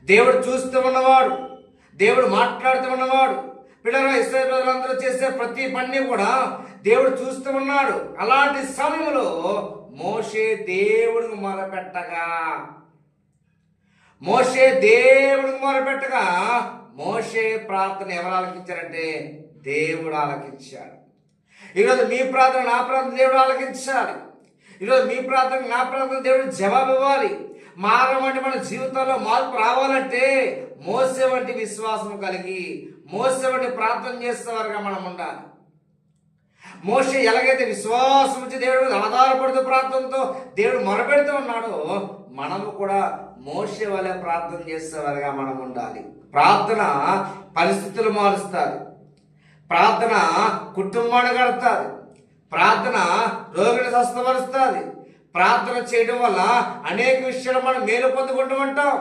దేవుడు చూస్తూ ఉన్నవాడు, దేవుడు మాట్లాడుతూ ఉన్నవాడు. పిల్లలు ఇశ్రాయేలు ప్రజలందరూ చేసే ప్రతి పని కూడా దేవుడు చూస్తూ ఉన్నాడు. అలాంటి సమయంలో మోషే దేవుడికి మొరపెట్టగా మోషే ప్రార్థన ఎవరు ఆలకించారంటే దేవుడు ఆలకించాడు. ఈరోజు మీ ప్రార్థన నా ప్రార్థన దేవుడు ఆలకించాలి. ఈరోజు మీ ప్రార్థన నా ప్రార్థన దేవుడు జవాబు ఇవ్వాలి. మారమంటే మన జీవితంలో మార్పు రావాలంటే మోసే వంటి విశ్వాసం కలిగి, మోసే వంటి ప్రార్థన చేసేవారుగా మనం ఉండాలి. మోషే ఎలాగైతే విశ్వాసం వచ్చి దేవుడి మీద ఆధారపడుతూ ప్రార్థనతో దేవుడు మొరపెడుతూ ఉన్నాడో, మనము కూడా మోషే వలె ప్రార్థన చేసేవారుగా మనం ఉండాలి. ప్రార్థన పరిస్థితులు మారుస్తుంది, ప్రార్థన కుటుంబాన్ని కడుతుంది, ప్రార్థన రోగిని స్వస్థపరుస్తుంది. ప్రార్థన చేయడం వల్ల అనేక విషయాలు మనం మేలు పొందుకుంటూ ఉంటాం.